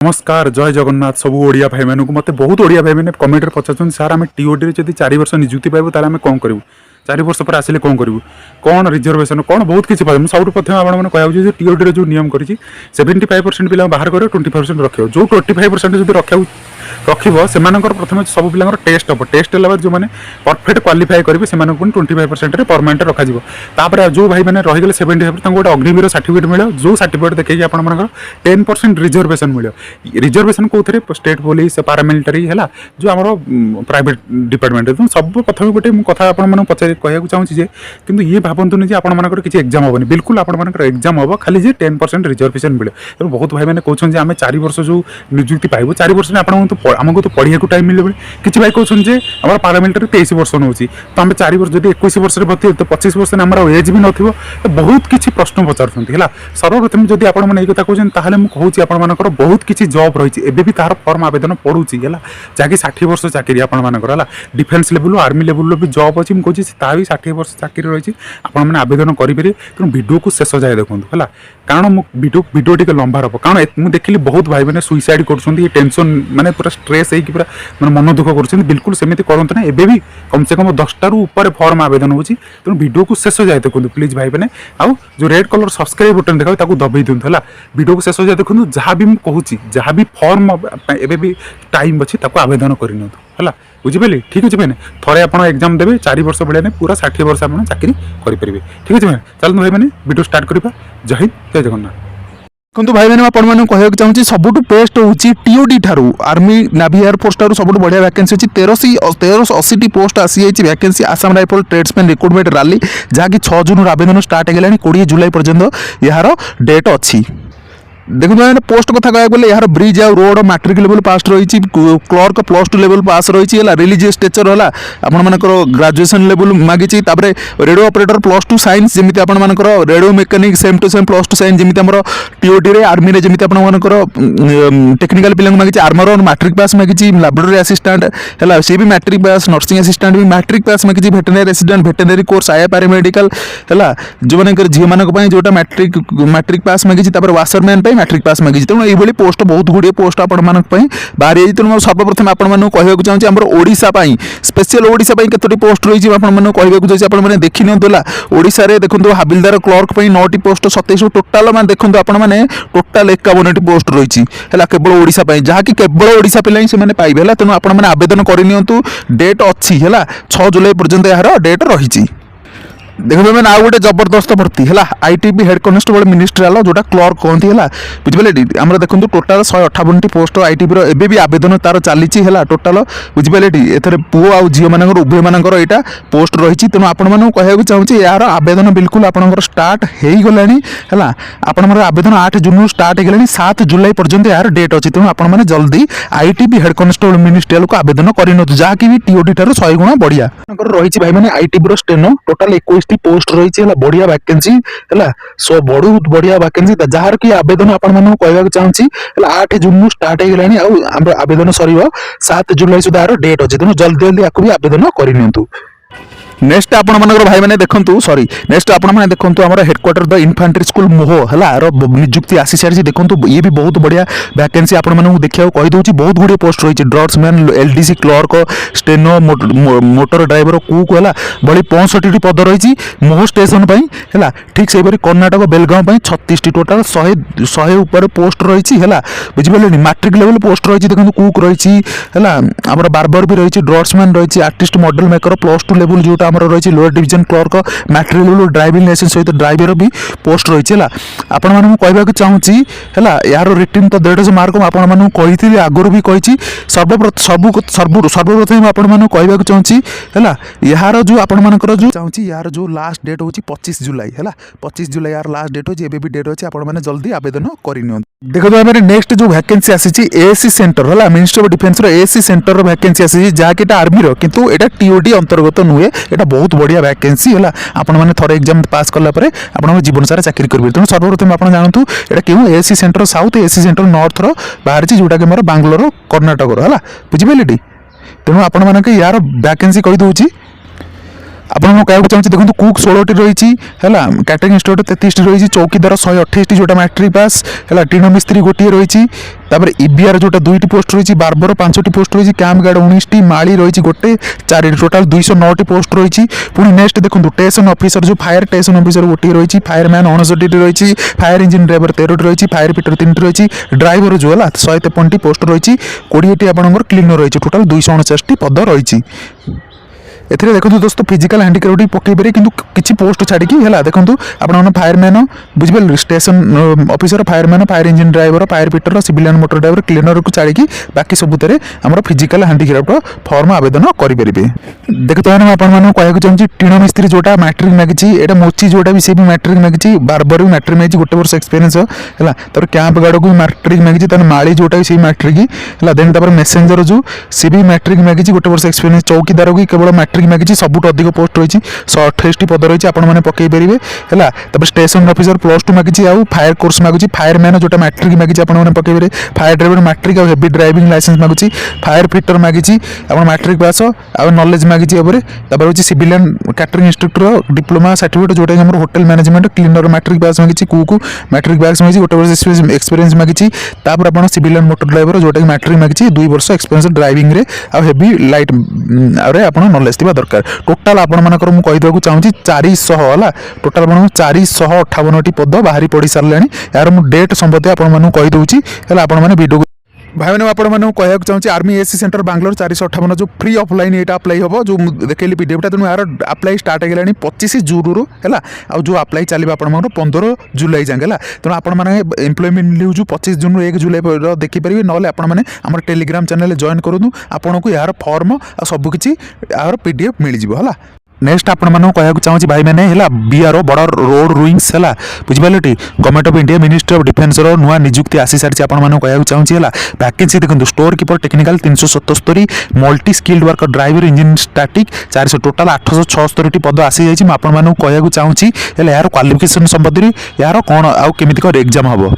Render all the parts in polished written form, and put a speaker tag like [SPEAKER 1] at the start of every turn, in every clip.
[SPEAKER 1] नमस्कार जय जगन्नाथ सब ओडिया भाई मानक मत बहुत ओडिया भाई मैंने कमेंट पचार सार आम टीओडी जब 4 वर्ष निजुक्ति पाइबू तार आम कौन करूँ 4 वर्ष पर आसिले कौन करूँ कौन रिजर्वेशन कौन बहुत किसी मुझे सब प्रथम आपने कहूँ टीओडी जो नियम कर 75% पिला बाहर कर 20% रख जो 25% जो रखा रखिब से प्रथम सब पिला टेस्ट हम टेस्ट है जो मैंने परफेक्ट क्वालिफाई करेंगे से 25% परमानेंट रखा जो भाई मैंने रहीगले 75 गोटे अग्निवीर सर्टिफिकेट मिले जो सर्टिफिकेट देखिए आप 10% रिजर्वेशन मिले रिजर्वेशन कौन स्टेट पुलिस पारामिलिटारी है जो आम प्राइवेट डिपार्टमेंट सब प्रथम गोटे कथा आपको पचार कहूँ चाहिए कि ये भावतुनि आपर किसी एग्जाम हेनी बिल्कुल आपर एग्जाम हम खाली 10% रिजर्वेशन मिले तो बहुत भाई मैंने कहते आम 4 वर्ष जो निजुक्ति पाइबू 4 वर्ष आमको तो पढ़िया टाइम मिले किसी भाई कहते आम पारामिलिटारी 23 वर्ष नौ तो आम 4 वर्ष जब 21 वर्ष भर्ती तो 25 वर्ष आम एज भी नथिबो तो बहुत किसी प्रश्न पचार है सर्वप्रथम जब आप कथा कहते मुझे आपर बहुत किसी जॉब रही है भी तार फर्म आवेदन पड़ूसी है जहाँकि 60 वर्ष चाकरी आपर डिफेन्स लेवल आर्मी लेवल भी जॉब अच्छी मुझे ता भी 60 वर्ष चाकरी रही आपने आवेदन करेंगे तेणु वीडियो को शेष जाए देखूँ है कारण वीडियो टी लंबा हम कारण मुझे देखिली बहुत भाई मैंने सुइसाइड कर टेंशन माने पूरा स्ट्रेस होगी पूरा मैं मन दुख कर बिल्कुल सेमती करते ना एबे भी कम से कम 10 ऊपर फॉर्म आवेदन होती तेणु वीडियो को शेष जाए देखो प्लीज भाई मैंने आउ जो रेड कलर सब्सक्राइब बटन देखा दबाई दिखाँ है वीडियो को शेष जाए देखो जहाँ भी मुझे जहाँ भी फॉर्म एबे भी टाइम अच्छी आवेदन करनी है बुझिपारे ठीक अच्छे भाई थे आप एग्जाम देवे 4 वर्ष भाई पूरा 60 वर्ष आप चाकरी करेंगे ठीक अच्छे भाई चलते भाई मैंने वीडियो स्टार्ट करवा जय हिंद जय जगन्नाथ
[SPEAKER 2] किंतु भाई मैंने आपको कहूँ चाहिए सबुठ बेस्ट हूँ टीओडी ठारू आर्मी नाभी एयरफोर्स ठारू सब बढ़िया वैकेंसी अच्छी 1380 पोस्ट आसी vacancy Assam rifle tradesman recruitment rally जहाँकि 6 जून आवेदन स्टार्ट हो 20 जुलाई पर्यंत यार डेट अच्छी देखो मैंने पोस्ट कथा कहूँ यार ब्रिज आ रोड मैट्रिक लेवल पास रही क्लर्क +2 लेवल पास रही है रिलीजियस टीचर है आपर ग्रेजुएशन लेवल मागी रेडियो ऑपरेटर +2 साइंस जमी आपर radio mechanic same to same +2 science जमी आम टीओडी आर्मी में जमी आपर टेक्निकल पिला मागी आर्मर और मैट्रिक पास मागी लैबोरेटरी असिस्टेंट है सी भी मैट्रिक पास नर्सिंग असिस्टेंट भी मैट्रिक पास मागी भेटेनारी असिस्टेंट भेटेनारी कोर्स आया पैरामेडिकल है जो मैंने झील मानी जोटा मैट्रिक पास मागी वाशरमैन मैट्रिक पास मागी तेणु ये पोस्ट बहुत गुड़े पोस्ट आपण बाहरी तेणु सर्वप्रथम आपको कहूँ चाहिए आम ओडिशा स्पेशल ओडिशा केतोटी पोस्ट रही है कहूँ चाहिए आपने देखी निला ओडिशा रे देखो हाबिलदार क्लर्क 9टी पोस्ट 27 टोटाल मैं देखो आपने टोटाल 51टी पोस्ट रही है केवल ओडिशा जहाँकि केवल ओडिशा पिला ही से पाइबे तेणु आपने आवेदन करनी डेट अच्छी है 6 जुलाई पर्यंत यार डेट रही देखो मैंने आउ गोटे जबरदस्त भर्ती है आईटीबी हेड कनेस्टेबल मिनिस्ट्रियल जोटा क्लर्क कहती है बुझे आम देखो टोटाल 158टी पोस्ट आईटीबी एबे भी आवेदन तार चली टोटाल बुझे एथर पुओ आ झील मान उभय मानकर यहाँ पोस्ट रही तेणु आपको कहूँ चाहिए यार आवेदन बिल्कुल आप स्टार्ट हो गला है आपंकर आवेदन 8 जून स्टार्ट हो गला 7 जुलाई पर्यंत यार डेट अच्छी तेणु आपने जल्दी आईटीबी हेड कनेस्टेबल मिनिस्ट्रियल को आवेदन करनी जहाँकि भी टीओडी ठार 100 गुणा बढ़िया रही भाई मैंने आईटीबी स्टेनो टोटाल 21 पोस्ट रही है बढ़िया वैकेंसी है सो बहुत बढ़िया वैकेंसी जार कि आवेदन आपको कहवाक चाहिए 8 जून स्टार्ट हो गला आवेदन सर 7 जुलाई सुधा डेट अच्छे तेणु जल्दी जल्दी आपको भी आवेदन करनी नेक्स्ट आपण भाई मैंने देखु सॉरी नेक्स्ट आपने देखो आम हेडक्वार्टर द इनफांट्री स्कूल मोह है निजुक्ति आसी सारी देखो ये भी बहुत बढ़िया वैकेंसी आपको देखा कहीदे बहुत गुड़े पोस्ट रही है draughtsman LDC clerk steno motor driver cook है भाई 65टी पद रही मोह स्टेशन है ठीक से कर्णाटक बेलगांव 36टी टोटाल 100 ऊपर पोस्ट रही है बुझे मैट्रिक लेवल पोस्ट रही देखो कुक रही है आम बार्बर भी रही ड्रग्समैन रही आर्टिस्ट मॉडल मेकर +2 लेवल जो आम रही lower division clerk matric level driving licence सहित ड्राइवर भी पोस्ट रही है आपण कहवाक चाहूँगी है यार रिटर्न तो 150 मार्क आपको कही आगुरी भी कही सर्वप्रथम आपको कहवाक चाहूँगी है यार जो आपर जो चाहूँगी यार जो लास्ट डेट हूँ 25 जुलाई है 25 जुलाई यार लास्ट डेट हो डेट अच्छे आपने जल्दी आवेदन करनी देखो तो नेक्स्ट जो वैकेंसी आसी एएससी सेंटर है ministry of defence ASC centre vacancy आसी जहाँकि आर्मी किंतु एटा टीओडी अंतर्गत नुहे एटा बहुत बढ़िया वैकेंसी है आपने थे एग्जाम पास कलापर आप जीवन सारा चाकरी करेंगे तेणु सर्वप्रथम आप जानतु एटा क्यों ASC centre south ASC centre north बाहर जोटा कि बांग्लोर कर्णाटक है बुझिपारे तेणु आपण यार वैकेंसी कहीदे ଆପଣଙ୍କୁ କହିବାକୁ ଚାହୁଁଛି ଦେଖନ୍ତୁ କୁକ୍ 16ଟି ରହିଛି ହେଲା, କ୍ୟାଟରିଂ ଇନଷ୍ଟ୍ରକ୍ଟର 33ଟି ରହିଛି, ଚୌକିଦାର 128ଟି ଯେଉଁଟା ମ୍ୟାଟ୍ରିକ୍ ପାସ୍ ହେଲା, ଟିଣ ମିସ୍ତ୍ରୀ ଗୋଟିଏ ରହିଛି, ତାପରେ ଇବିଆର ଯେଉଁଟା 2ଟି ପୋଷ୍ଟ ରହିଛି, ବାର୍ବର 5ଟି ପୋଷ୍ଟ ରହିଛି, କ୍ୟାମ୍ପ ଗାର୍ଡ଼ 19ଟି, ମାଳି ରହିଛି ଗୋଟେ, 4ଟି ଟୋଟାଲ୍ 209ଟି ପୋଷ୍ଟ ରହିଛି। ପୁଣି ନେକ୍ସଟ ଦେଖନ୍ତୁ ଷ୍ଟେସନ ଅଫିସର ଯେଉଁ ଫାୟାର ଷ୍ଟେସନ ଅଫିସର ଗୋଟିଏ ରହିଛି, ଫାୟାରମ୍ୟାନ୍ 59ଟି ରହିଛି, ଫାୟାର ଇଞ୍ଜିନ ଡ୍ରାଇଭର 13ଟି ରହିଛି, ଫାୟାର ପିଟର 3ଟି ରହିଛି, ଡ୍ରାଇଭର ଯେଉଁ ହେଲା 153ଟି ପୋଷ୍ଟ ରହିଛି, 20ଟି ଆପଣଙ୍କର କ୍ଲିନର ରହିଛି, ଟୋଟାଲ୍ 249ଟି ପଦ ରହିଛି। এতে দেখুন দোস্ত ফিজিকাল হ্যান্ডিক্রাফ্ট পকাইপারে কিন্তু কিছু পোস্ট ছাড়িকি হল দেখুন আপনার ফায়ারম্যান বুঝিপারে station officer fireman fire engine driver fire fitter civilian motor driver cleaner cook ছাড়িকি বাকি সবুতে আমার ফিজিকাল হ্যান্ডিক্রাফ্ট ফর্ম আবেদন করে দেখতে আমি আপনার কয়া চাহুছি টিণ মিস্ত্রি যেটা ম্যাট্রিক মাগিছি এটা মোচি যেটা বি সে ম্যাট্রিক মাগিছি বারবার বি ম্যাট্রিক মাগিছি গোটে বর্ষ এক্সপিরিয়েন্স হল তারপরে ক্যাম্প গার্ডক ম্যাট্রিক মাগিছি তার মাড়ি যেটা সেই ম্যাট্রিক হল দেন তারপরে মেসেঞ্জর যে সি বি ম্যাট্রিক মাগিছি গোটে বর্ষ এক্সপিরিয়েন্স চৌকিদার কি কেবল ম্যাট্রিক মাগিছি सबुठ अधिक पोस्ट रही 128टी पद रही आपने पकई पारे है तब स्टेशन ऑफिसर +2 मागिची आउ फायर कोर्स मागुची फायरमैन जो मैट्रिक मागिची आपने पकई पारे फायर ड्राइवर मैट्रिक और हेवी ड्राइविंग लाइसेंस मागुची फायर फिटर मागिची आप मैट्रिक पास आ नॉलेज मागिची तब हूँ civilian catering instructor diploma certificate जोटा कि hotel management cleaner matric pass मागिची कुक मैट्रिक पास मागिची गोटे वर्ष एक्सपीरियंस मागिची तापर आप सिविलियन मोटर ड्राइवर जोटा कि मैट्रिक मागिची 2 वर्ष एक्सपीरियंस ड्राइविंग रे आ हेवी लाइट आप नॉलेज थी दरकार टोटाल आपंकर मुझे चाहूँगी 400 है टोटाल आप 458टी पद बाहरी पड़ सारे यार मुझे डेट संबंधी आपदे है भिडियो भाई मैंने आपको कहना चाहूँगी आर्मी एससी सेंटर बांग्लोर 458 जो फ्री ऑफलाइन ये अप्लाई हम जो देखली पीडीएफ तेणु यार अप्लाई स्टार्ट हो गला 25 जून है आ जो अप्लाई चलो आप 15 जुलाई जाए है तेणु आपने एम्प्लॉयमेंट न्यूज 25 जून 1 जुलाई देखिपारे ना आप टेलीग्राम चैनल जॉइन करूँ आपको यार फॉर्म आ सबकि यार पीडीएफ मिल जाए है नेक्स्ट आपण मानक कहना चाहूँगी भाई मैंने है बीआरओ बड़ रोड रुइंग्स है बुझिपारे टी government of India ministry of defence नुआ नियुक्ति आसी सारी आपण मानक कहना चाहूँगी है वैकेंसी देखो store keeper technical 377 multi skilled worker driver engine static 400 total 876टी पद आसी जाइए आपको कहना चाहूँगी है यार क्वालिफिकेशन संबंधी यार कौन आउ केमिति एग्जाम हम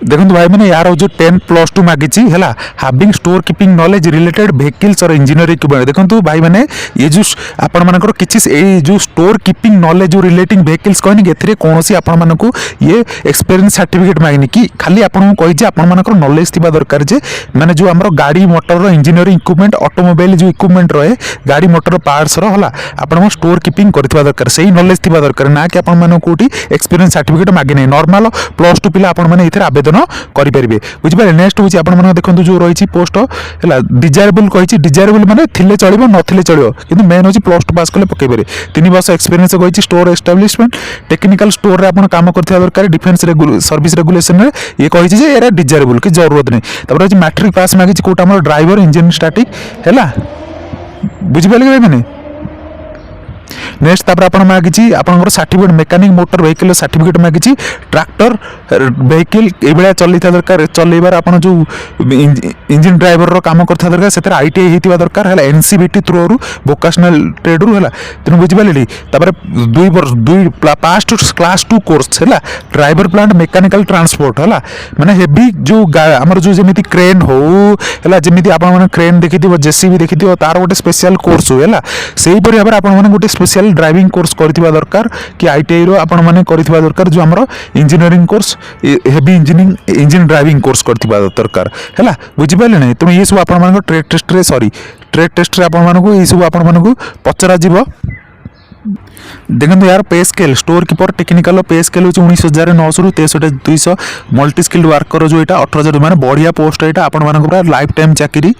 [SPEAKER 2] देखो भाई मैंने यार जो 10+2 मागिची है having store keeping knowledge related vehicles और इंजीनियरिंग इक्विपमेंट देखो भाई मैंने ये जो आपण मानकर किसी जो स्टोर कीपिंग नॉलेज जो रिलेटिंग व्हीकल्स कहनी एथिरे कोनोसी आपण मानकू ये एक्सपीरियंस सर्टिफिकेट मांगनी कि खाली आपन को कहि जे आपण मानकर नॉलेज थिबा दरकार जे माने जो हमरो गाड़ी मोटर इंजीनियरिंग इक्विपमेंट ऑटोमोबाइल जो इक्विपमेंट रहे गाड़ी मोटर पार्ट्स रो हला आपण स्टोर कीपिंग करथिबा दरकार सही नॉलेज थिबा दरकार ना कि आपण मानकू कोठी एक्सपीरियंस सर्टिफिकेट मागे नै नॉर्मल +2 पिला आपण माने इथिरे आवेदन करेंगे बुझिपारे नेक्स्ट हूँ आप देखो जो रही पोस्ट है डिजायरेबल कही डिजायरेबल माने थिले चलो नथिले चलो किंतु मेन हूँ +2 पास कले पकई पारे 3 वर्ष एक्सपीरियंस कही स्टोर एस्टाब्लिशमेंट टेक्निकल स्टोर रे आपण काम करथिबा दरकार डिफेन्स सर्विस रेगुलेशन रे ये कही जे एरा डिजायरेबल कि जरूरत नहीं तापर हूँ मैट्रिक पास मागी कोटा हमर ड्राइवर इंजिन स्टैटिक है बुझिपारे भाई मैंने नेक्स्ट तापर आपण मागिची आपनकर certificate mechanic motor vehicle certificate मागिची ट्रैक्टर व्हीकल एबेला चलैता दरकार चलैबार आपण जो इंजिन ड्राइवर रो काम करथा दरकार सेतर आईटीआई हेतिबा दरकार हला एनसीबीटी थ्रू रु वोकेशनल ट्रेड रु हला तनु बुझि पालेली तापर 2 वर्ष 2 पास्ट क्लास 2 कोर्स हला ड्राइवर प्लांट मैकेनिकल ट्रांसपोर्ट हला माने हेवी जो हमर जो जेमिति क्रेन हो हला जेमिति आपण माने क्रेन देखिथिबो जेसीबी देखिथिबो तार गोटे स्पेशल कोर्स हला सेही परि भाबरे आपण माने गोटे स्पेशल ड्राइविंग कोर्स करथिबा दरकार कि आईटीआई रो आपण माने करथिबा दरकार जो हमरो engineering course heavy engine driving course करथिबा दरकार हैला बुझि पाले नै तुम ये सब आपण माने ट्रेड टेस्ट रे सॉरी ट्रेड टेस्ट रे आपण माने ये सब आपण माने पचरा जीवो देखो यार पे स्केल स्टोर कीपर टेक्निकल पे स्केल होची 19,900 रु 63,200 मल्टी स्किल्ड वर्कर जो एटा 18,000 माने बढ़िया पोस्ट एटा आपण माने पूरा लाइफ टाइम चाकरी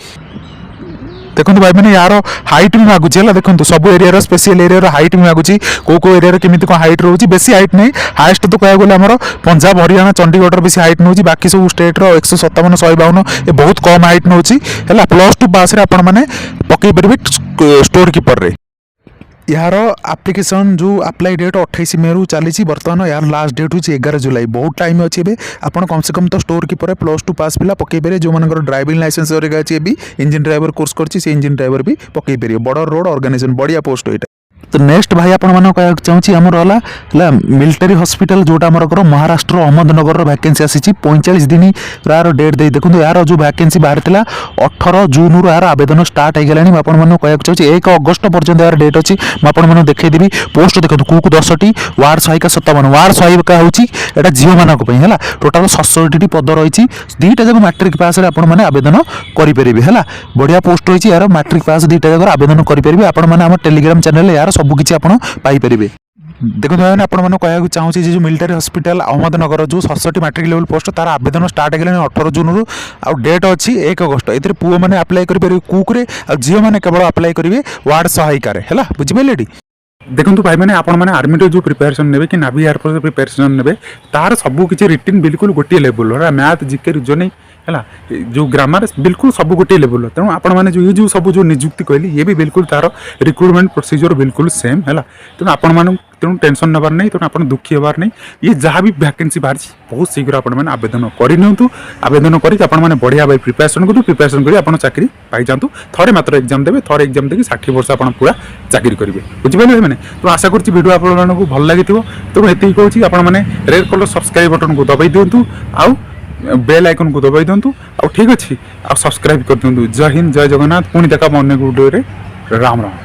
[SPEAKER 2] देखो भाई मैंने यार हाइट भी मागुची है देखो सब एरिया स्पेशल एरिया हाइट भी मागुची को एरिया केमी कौन हाइट रोचे बेसी हाइट नहीं हाइस्ट तो कह गले आम पंजाब हरियाणा चंडीगढ़ बेसी हाइट नौ बाकी सब स्टेट रो 157 152 ये बहुत कम हाइट नौ है +2 पास मैंने पकई पारे स्टोर कीपर रे यार एप्लिकेशन जो अप्लाई डेट 28 मे रु चली बर्तमान यार लास्ट डेट हूँ 11 जुलाई बहुत टाइम अच्छे आपड़ कम से कम तो स्टोर कीपर +2 पास पिला पकई पारे जो मानकर ड्राइविंग लाइसेंस अच्छी भी इंजिन ड्राइवर कोर्स कर इंजिन ड्राइवर भी पकई पारे बड़ रोड ऑर्गेनाइजेशन बढ़िया पोस्ट यहाँ तो नेक्स्ट भाई आपण मान कह चाहूँगी आमर है मिलिटारी हॉस्पिटल जोटा आमर महाराष्ट्र अहमदनगर वैकेंसी आसी 45 दिन यार डेट दे देखो यार जो वैकेंसी बाहर 18 जून रु यार आवेदन स्टार्ट हो गलानी आपण मान कह चाहूँगी 1 अगस्त पर्यंत यार डेट अच्छी मुझे देखदेवी पोस्ट देखो कुक 10टी वार्ड सहायिका 57 वार्ड सहायिका होता झील मानक है टोटाल 67 पद रही दुईटा जगह मैट्रिक पास मैंने आवेदन करेंगे है बढ़िया पोस्ट रही यार मैट्रिक पास दुईटा जगह आवेदन करेंगे आप टेलीग्राम चैनल यार सबकि पाइपर देखो भाई आपको कहूँ चाहूँगी जो मिलिटारी हॉस्पिटल अहमदनगर जो 67 मैट्रिक लेवल पोस्ट तार आवेदन स्टार्ट हो 18 जून रु डेट अच्छी 1 अगस्त ए पुओ मैंने आप्लाय करेंगे कुक्रे झील मैंने केवल आप्लाय करेंगे वार्ड सहायिकार है बुझिपारे।
[SPEAKER 1] देखो भाई मैंने आपण मैंने आर्मी जो प्रिपेरेसन ने कि नाभी एयरफोर्स प्रिपेरेसन ने तार सब किसी रिटिन बिल्कुल गोटे लेवल है मैथ जिके रिजनिंग है जो ग्रामर बिल्कुल सब गोटे लेवल तेणु आपण मैंने जो ये सब जो निजुक्ति कहली ये भी बिल्कुल तार रिक्रुटमेंट प्रोसीजर बिल्कुल सेम है तेणु आपण मान तेणु टेंशन नबार नहीं तेणु आप दुखी हबार नहीं ये जहाँ भी वैकेंसी बाहर बहुत शीघ्र आपने आवेदन करनी आवेदन करके बढ़िया भाई प्रिपेरेसन करूँ प्रिपेरेसन कर आप चाकरी पाई जातु थे मात्र एग्जाम देवे थे एग्जाम देके 60 वर्ष आप पूरा चाकरी करेंगे बुझिपारे मैंने तो आशा करुँच वीडियो आपको भल लगी तेणु ये कहूँ आप रेड कलर सब्सक्राइब बटन को दबाई दिंतु आउ बेल आइकन को दबाई दिंतु आ ठीक अच्छे आ सब्सक्राइब कर दिंतु। जय हिंद जय जगन्नाथ पुणी देखा अन्य वीडियो राम राम।